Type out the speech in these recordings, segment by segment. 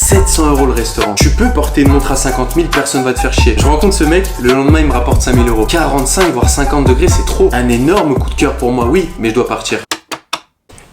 700 € le restaurant. Tu peux porter une montre à 50 000, personne va te faire chier. Je rencontre ce mec, le lendemain il me rapporte 5 000 €. 45 voire 50 degrés, c'est trop. Un énorme coup de cœur pour moi, oui, mais je dois partir.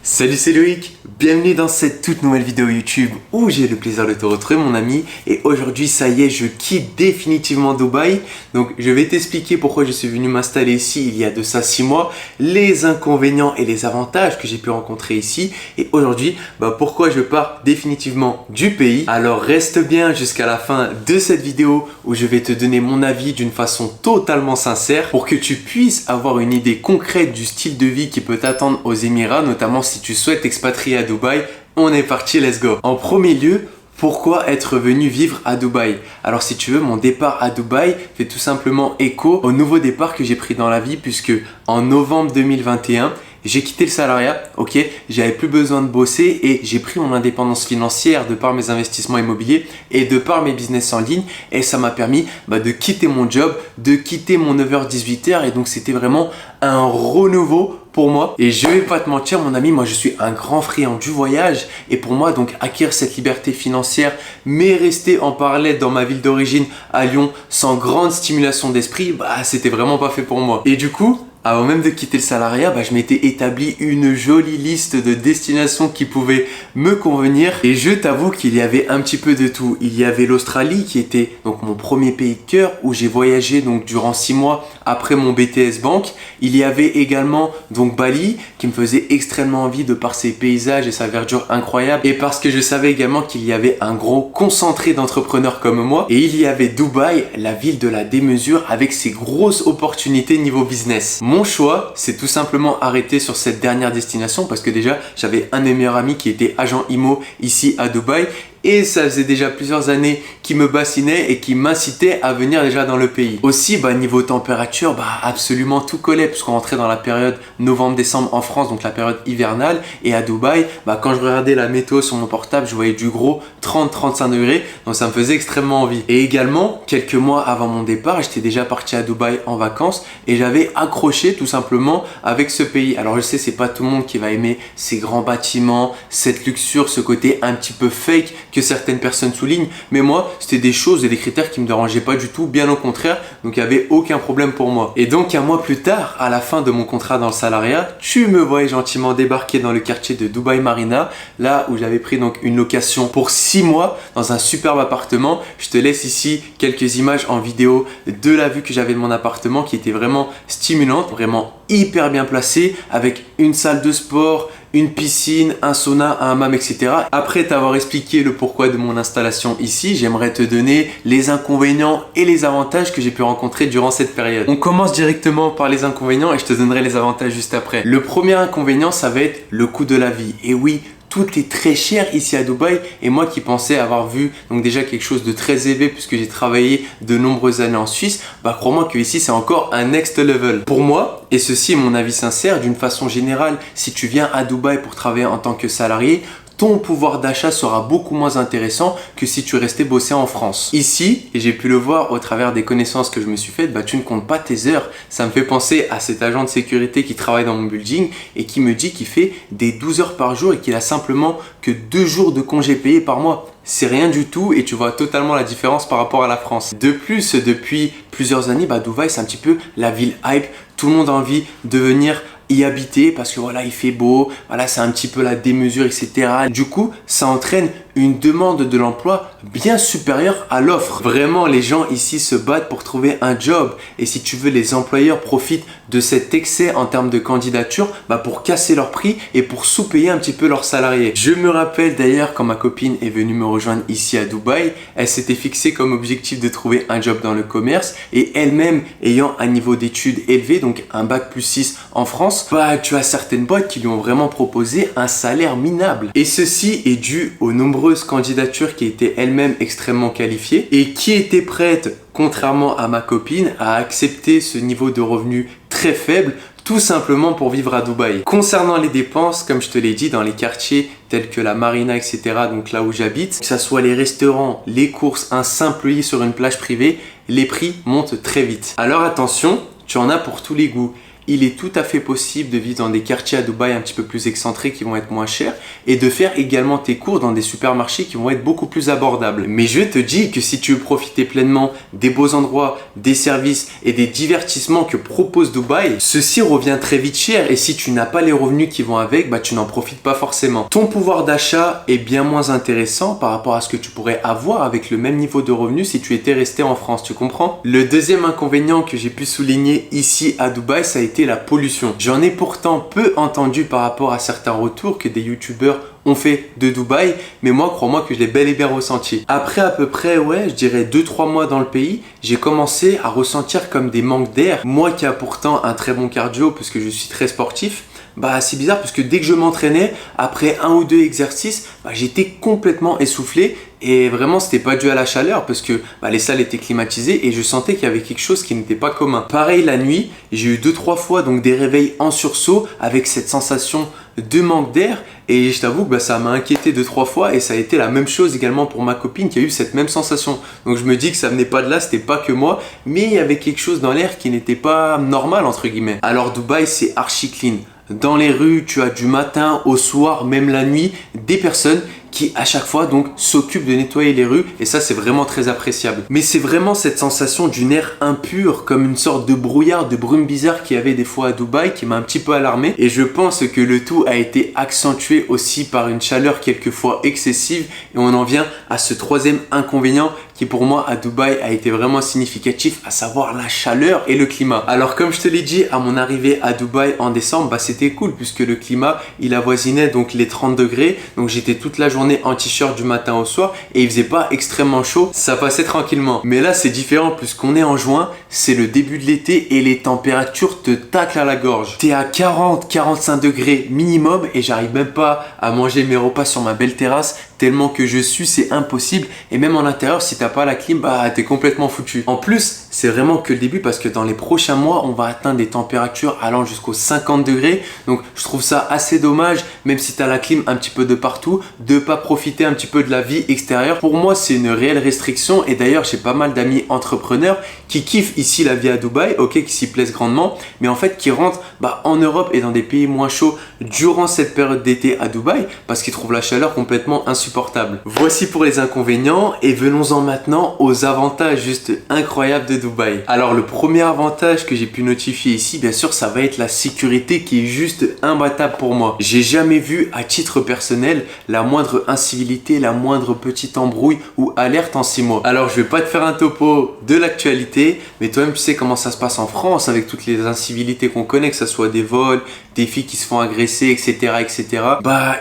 Salut, c'est Loïc, bienvenue dans cette toute nouvelle vidéo YouTube où j'ai le plaisir de te retrouver mon ami. Et aujourd'hui ça y est, je quitte définitivement Dubaï. Donc je vais t'expliquer pourquoi je suis venu m'installer ici il y a de ça 6 mois, les inconvénients et les avantages que j'ai pu rencontrer ici. Et aujourd'hui, pourquoi je pars définitivement du pays. Alors reste bien jusqu'à la fin de cette vidéo où je vais te donner mon avis d'une façon totalement sincère pour que tu puisses avoir une idée concrète du style de vie qui peut t'attendre aux Émirats, notamment si tu souhaites t'expatrier à Dubaï. On est parti, let's go. En premier lieu, pourquoi être venu vivre à Dubaï? Alors si tu veux, mon départ à Dubaï fait tout simplement écho au nouveau départ que j'ai pris dans la vie, puisque en novembre 2021, j'ai quitté le salariat, ok, j'avais plus besoin de bosser et j'ai pris mon indépendance financière de par mes investissements immobiliers et de par mes business en ligne, et ça m'a permis de quitter mon job, de quitter mon 9h-18h, et donc c'était vraiment un renouveau pour moi. Et je vais pas te mentir mon ami, moi je suis un grand friand du voyage, et pour moi donc acquérir cette liberté financière mais rester en parallèle dans ma ville d'origine à Lyon sans grande stimulation d'esprit, c'était vraiment pas fait pour moi. Et du coup, avant même de quitter le salariat, je m'étais établi une jolie liste de destinations qui pouvaient me convenir. Et je t'avoue qu'il y avait un petit peu de tout. Il y avait l'Australie qui était donc mon premier pays de cœur où j'ai voyagé donc durant 6 mois après mon BTS Banque. Il y avait également donc Bali qui me faisait extrêmement envie de par ses paysages et sa verdure incroyable. Et parce que je savais également qu'il y avait un gros concentré d'entrepreneurs comme moi. Et il y avait Dubaï, la ville de la démesure avec ses grosses opportunités niveau business. Mon choix, c'est tout simplement arrêté sur cette dernière destination parce que déjà, j'avais un de mes meilleurs amis qui était agent IMO ici à Dubaï. Et ça faisait déjà plusieurs années qu'il me bassinait et qui m'incitait à venir déjà dans le pays. Aussi, niveau température, absolument tout collait puisqu'on rentrait dans la période novembre-décembre en France, donc la période hivernale. Et à Dubaï, quand je regardais la météo sur mon portable, je voyais du gros 30-35 degrés. Donc ça me faisait extrêmement envie. Et également, quelques mois avant mon départ, j'étais déjà parti à Dubaï en vacances et j'avais accroché tout simplement avec ce pays. Alors je sais, c'est pas tout le monde qui va aimer ces grands bâtiments, cette luxure, ce côté un petit peu fake que certaines personnes soulignent, mais moi c'était des choses et des critères qui me dérangeaient pas du tout, bien au contraire, donc il n'y avait aucun problème pour moi. Et donc un mois plus tard, à la fin de mon contrat dans le salariat, tu me voyais gentiment débarquer dans le quartier de Dubaï Marina, là où j'avais pris donc une location pour 6 mois dans un superbe appartement. Je te laisse ici quelques images en vidéo de la vue que j'avais de mon appartement qui était vraiment stimulante, vraiment hyper bien placée, avec une salle de sport, une piscine, un sauna, un hammam, etc. Après t'avoir expliqué le pourquoi de mon installation ici, j'aimerais te donner les inconvénients et les avantages que j'ai pu rencontrer durant cette période. On commence directement par les inconvénients et je te donnerai les avantages juste après. Le premier inconvénient, ça va être le coût de la vie. Et oui, tout est très cher ici à Dubaï, et moi qui pensais avoir vu donc déjà quelque chose de très élevé puisque j'ai travaillé de nombreuses années en Suisse, crois-moi que ici c'est encore un next level. Pour moi, et ceci est mon avis sincère, d'une façon générale, si tu viens à Dubaï pour travailler en tant que salarié, ton pouvoir d'achat sera beaucoup moins intéressant que si tu restais bosser en France. Ici, et j'ai pu le voir au travers des connaissances que je me suis faites, tu ne comptes pas tes heures. Ça me fait penser à cet agent de sécurité qui travaille dans mon building et qui me dit qu'il fait des 12 heures par jour et qu'il a simplement que 2 jours de congés payés par mois. C'est rien du tout et tu vois totalement la différence par rapport à la France. De plus, depuis plusieurs années, Dubaï c'est un petit peu la ville hype. Tout le monde a envie de venir y habiter parce que voilà, il fait beau, voilà, c'est un petit peu la démesure, etc. Du coup, ça entraîne une demande de l'emploi bien supérieure à l'offre. Vraiment, les gens ici se battent pour trouver un job. Et si tu veux, les employeurs profitent de cet excès en termes de candidature pour casser leur prix et pour sous-payer un petit peu leurs salariés. Je me rappelle d'ailleurs quand ma copine est venue me rejoindre ici à Dubaï, elle s'était fixée comme objectif de trouver un job dans le commerce et elle-même ayant un niveau d'études élevé, donc un bac+6 en France, tu as certaines boîtes qui lui ont vraiment proposé un salaire minable. Et ceci est dû aux nombreuses candidatures qui étaient elles-mêmes extrêmement qualifiées et qui étaient prêtes, contrairement à ma copine, à accepter ce niveau de revenu très faible tout simplement pour vivre à Dubaï. Concernant les dépenses, comme je te l'ai dit, dans les quartiers tels que la Marina, etc., donc là où j'habite, que ce soit les restaurants, les courses, un simple lit sur une plage privée, les prix montent très vite. Alors attention, tu en as pour tous les goûts. il est tout à fait possible de vivre dans des quartiers à Dubaï un petit peu plus excentrés qui vont être moins chers et de faire également tes cours dans des supermarchés qui vont être beaucoup plus abordables. Mais je te dis que si tu veux profiter pleinement des beaux endroits, des services et des divertissements que propose Dubaï, ceci revient très vite cher et si tu n'as pas les revenus qui vont avec, bah, tu n'en profites pas forcément. Ton pouvoir d'achat est bien moins intéressant par rapport à ce que tu pourrais avoir avec le même niveau de revenus si tu étais resté en France, tu comprends? Le deuxième inconvénient que j'ai pu souligner ici à Dubaï, ça a été la pollution. J'en ai pourtant peu entendu par rapport à certains retours que des youtubeurs ont fait de Dubaï, mais moi, crois-moi que je l'ai bel et bien ressenti. Après à peu près, je dirais 2-3 mois dans le pays, j'ai commencé à ressentir comme des manques d'air. Moi qui a pourtant un très bon cardio, puisque je suis très sportif, bah c'est bizarre parce que dès que je m'entraînais, après 1 ou 2 exercices, j'étais complètement essoufflé et vraiment c'était pas dû à la chaleur parce que les salles étaient climatisées et je sentais qu'il y avait quelque chose qui n'était pas commun. Pareil la nuit, j'ai eu 2-3 fois donc des réveils en sursaut avec cette sensation de manque d'air et je t'avoue que ça m'a inquiété 2-3 fois et ça a été la même chose également pour ma copine qui a eu cette même sensation. Donc je me dis que ça venait pas de là, c'était pas que moi, mais il y avait quelque chose dans l'air qui n'était pas normal entre guillemets. Alors Dubaï c'est archi clean. Dans les rues, tu as du matin au soir, même la nuit, des personnes qui à chaque fois donc s'occupent de nettoyer les rues et ça c'est vraiment très appréciable. Mais c'est vraiment cette sensation d'une air impur comme une sorte de brouillard, de brume bizarre qu'il y avait des fois à Dubaï qui m'a un petit peu alarmé et je pense que le tout a été accentué aussi par une chaleur quelquefois excessive et on en vient à ce troisième inconvénient qui pour moi à Dubaï a été vraiment significatif, à savoir la chaleur et le climat. Alors comme je te l'ai dit, à mon arrivée à Dubaï en décembre, c'était cool puisque le climat il avoisinait donc les 30 degrés, donc j'étais toute la journée en t-shirt du matin au soir et il faisait pas extrêmement chaud, ça passait tranquillement. Mais là c'est différent puisqu'on est en juin, c'est le début de l'été et les températures te taclent à la gorge. T'es à 40-45 degrés minimum et j'arrive même pas à manger mes repas sur ma belle terrasse tellement que je sue, c'est impossible et même en intérieur si t'as pas la clim, t'es complètement foutu. En plus, c'est vraiment que le début parce que dans les prochains mois, on va atteindre des températures allant jusqu'aux 50 degrés. Donc, je trouve ça assez dommage, même si tu as la clim un petit peu de partout, de pas profiter un petit peu de la vie extérieure. Pour moi, c'est une réelle restriction et d'ailleurs, j'ai pas mal d'amis entrepreneurs qui kiffent ici la vie à Dubaï, qui s'y plaisent grandement, mais en fait qui rentrent en Europe et dans des pays moins chauds durant cette période d'été à Dubaï parce qu'ils trouvent la chaleur complètement insupportable. Voici pour les inconvénients et venons-en maintenant aux avantages juste incroyables de Dubaï. Alors le premier avantage que j'ai pu notifier ici, bien sûr, ça va être la sécurité qui est juste imbattable pour moi. J'ai jamais vu à titre personnel la moindre incivilité, la moindre petite embrouille ou alerte en 6 mois. Alors je vais pas te faire un topo de l'actualité, mais toi-même tu sais comment ça se passe en France avec toutes les incivilités qu'on connaît, que ce soit des vols, des filles qui se font agresser, etc., etc.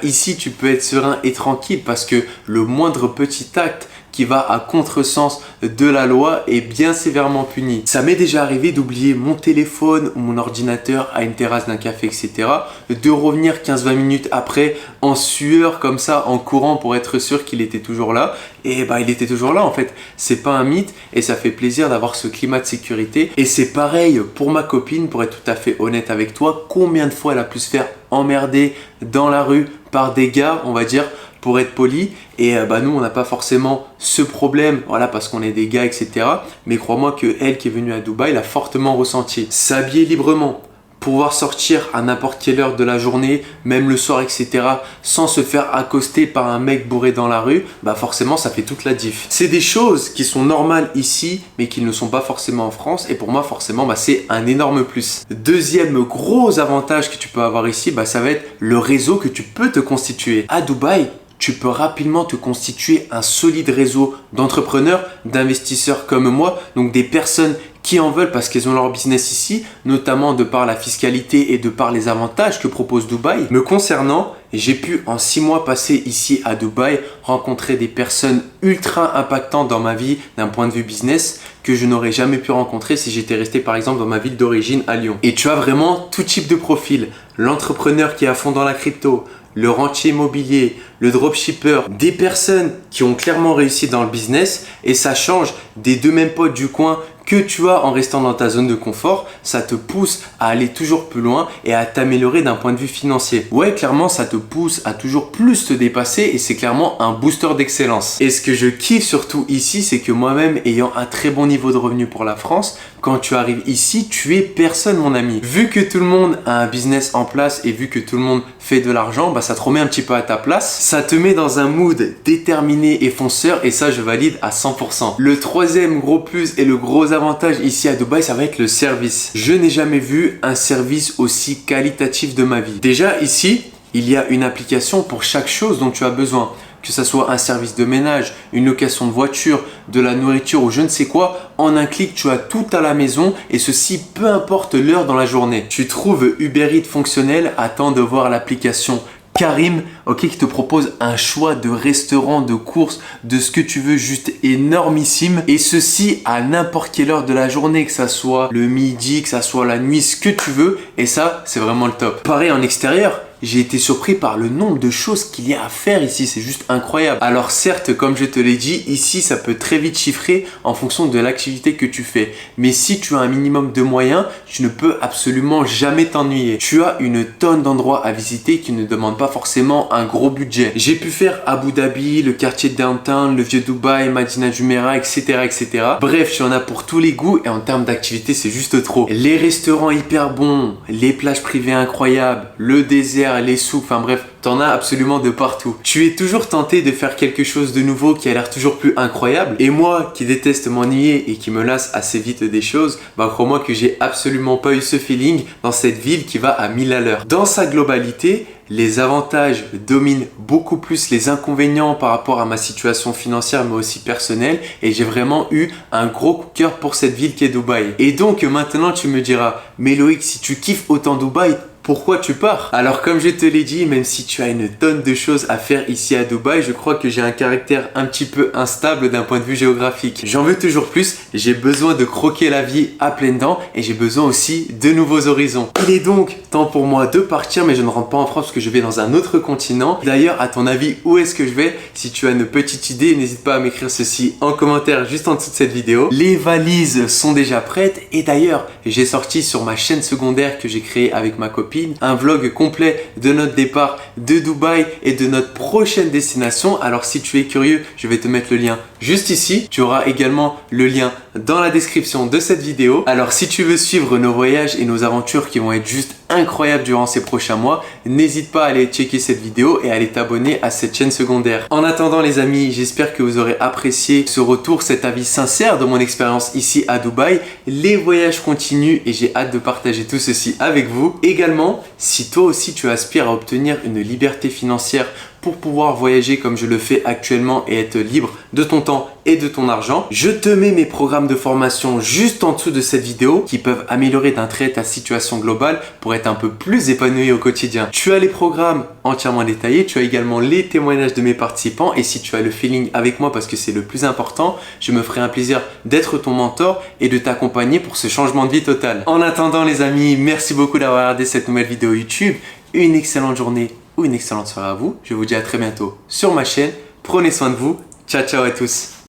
Ici tu peux être serein et tranquille parce que le moindre petit acte qui va à contresens de la loi est bien sévèrement puni. Ça m'est déjà arrivé d'oublier mon téléphone ou mon ordinateur à une terrasse d'un café, etc. De revenir 15-20 minutes après en sueur comme ça, en courant pour être sûr qu'il était toujours là. Et il était toujours là en fait. C'est pas un mythe et ça fait plaisir d'avoir ce climat de sécurité. Et c'est pareil pour ma copine, pour être tout à fait honnête avec toi. Combien de fois elle a pu se faire emmerder dans la rue par des gars, on va dire, pour être poli et nous on n'a pas forcément ce problème parce qu'on est des gars etc, mais crois-moi que elle qui est venue à Dubaï l'a fortement ressenti. S'habiller librement, pouvoir sortir à n'importe quelle heure de la journée, même le soir etc, sans se faire accoster par un mec bourré dans la rue, forcément ça fait toute la diff. C'est des choses qui sont normales ici mais qui ne sont pas forcément en France et pour moi forcément c'est un énorme plus. Deuxième gros avantage que tu peux avoir ici, ça va être le réseau que tu peux te constituer. À Dubaï, tu peux rapidement te constituer un solide réseau d'entrepreneurs, d'investisseurs comme moi, donc des personnes qui en veulent parce qu'elles ont leur business ici, notamment de par la fiscalité et de par les avantages que propose Dubaï. Me concernant, j'ai pu en 6 mois passés ici à Dubaï rencontrer des personnes ultra impactantes dans ma vie d'un point de vue business que je n'aurais jamais pu rencontrer si j'étais resté par exemple dans ma ville d'origine à Lyon. Et tu as vraiment tout type de profil, l'entrepreneur qui est à fond dans la crypto, le rentier immobilier, le dropshipper, des personnes qui ont clairement réussi dans le business et ça change des deux mêmes potes du coin que tu as en restant dans ta zone de confort, ça te pousse à aller toujours plus loin et à t'améliorer d'un point de vue financier. Ouais, clairement, ça te pousse à toujours plus te dépasser et c'est clairement un booster d'excellence. Et ce que je kiffe surtout ici, c'est que moi-même, ayant un très bon niveau de revenu pour la France, quand tu arrives ici, tu es personne mon ami. Vu que tout le monde a un business en place et vu que tout le monde fait de l'argent, bah ça te remet un petit peu à ta place. Ça te met dans un mood déterminé et fonceur et ça je valide à 100%. Le troisième gros plus et le gros avantage ici à Dubaï, ça va être le service. Je n'ai jamais vu un service aussi qualitatif de ma vie. Déjà ici, il y a une application pour chaque chose dont tu as besoin. Que ce soit un service de ménage, une location de voiture, de la nourriture ou je ne sais quoi, en un clic, tu as tout à la maison et ceci peu importe l'heure dans la journée. Tu trouves Uber Eats fonctionnel, attends de voir l'application Careem, qui te propose un choix de restaurants, de courses, de ce que tu veux, juste énormissime. Et ceci à n'importe quelle heure de la journée, que ça soit le midi, que ça soit la nuit, ce que tu veux. Et ça, c'est vraiment le top. Pareil en extérieur. J'ai été surpris par le nombre de choses qu'il y a à faire ici, c'est juste incroyable. Alors certes, comme je te l'ai dit, ici ça peut très vite chiffrer en fonction de l'activité que tu fais. Mais si tu as un minimum de moyens, tu ne peux absolument jamais t'ennuyer. Tu as une tonne d'endroits à visiter qui ne demandent pas forcément un gros budget. J'ai pu faire Abu Dhabi, le quartier de Downtown, le vieux Dubaï, Madinat Jumeirah, etc., etc. Bref, tu en as pour tous les goûts et en termes d'activité, c'est juste trop. Les restaurants hyper bons, les plages privées incroyables, le désert, les souks, enfin bref, t'en as absolument de partout. Tu es toujours tenté de faire quelque chose de nouveau qui a l'air toujours plus incroyable. Et moi, qui déteste m'ennuyer et qui me lasse assez vite des choses, bah crois-moi que j'ai absolument pas eu ce feeling dans cette ville qui va à 1000 à l'heure. Dans sa globalité, les avantages dominent beaucoup plus les inconvénients par rapport à ma situation financière mais aussi personnelle et j'ai vraiment eu un gros coup de cœur pour cette ville qui est Dubaï. Et donc maintenant tu me diras, mais Loïc, si tu kiffes autant Dubaï, pourquoi tu pars? Alors comme je te l'ai dit, même si tu as une tonne de choses à faire ici à Dubaï, je crois que j'ai un caractère un petit peu instable d'un point de vue géographique. J'en veux toujours plus, j'ai besoin de croquer la vie à pleines dents et j'ai besoin aussi de nouveaux horizons. Il est donc temps pour moi de partir, mais je ne rentre pas en France parce que je vais dans un autre continent. D'ailleurs, à ton avis, où est-ce que je vais? Si tu as une petite idée, n'hésite pas à m'écrire ceci en commentaire juste en dessous de cette vidéo. Les valises sont déjà prêtes et d'ailleurs, j'ai sorti sur ma chaîne secondaire que j'ai créée avec ma copine un vlog complet de notre départ de Dubaï et de notre prochaine destination. Alors si tu es curieux, je vais te mettre le lien juste ici. Tu auras également le lien dans la description de cette vidéo. Alors si tu veux suivre nos voyages et nos aventures qui vont être juste incroyables durant ces prochains mois, n'hésite pas à aller checker cette vidéo et à aller t'abonner à cette chaîne secondaire. En attendant les amis, j'espère que vous aurez apprécié ce retour, cet avis sincère de mon expérience ici à Dubaï. Les voyages continuent et j'ai hâte de partager tout ceci avec vous. Également, si toi aussi tu aspires à obtenir une liberté financière pour pouvoir voyager comme je le fais actuellement et être libre de ton temps et de ton argent, je te mets mes programmes de formation juste en dessous de cette vidéo qui peuvent améliorer d'un trait ta situation globale pour être un peu plus épanoui au quotidien. Tu as les programmes entièrement détaillés, tu as également les témoignages de mes participants et si tu as le feeling avec moi parce que c'est le plus important, je me ferai un plaisir d'être ton mentor et de t'accompagner pour ce changement de vie total. En attendant les amis, merci beaucoup d'avoir regardé cette nouvelle vidéo YouTube. Une excellente journée ou une excellente soirée à vous. Je vous dis à très bientôt sur ma chaîne. Prenez soin de vous. Ciao, ciao à tous.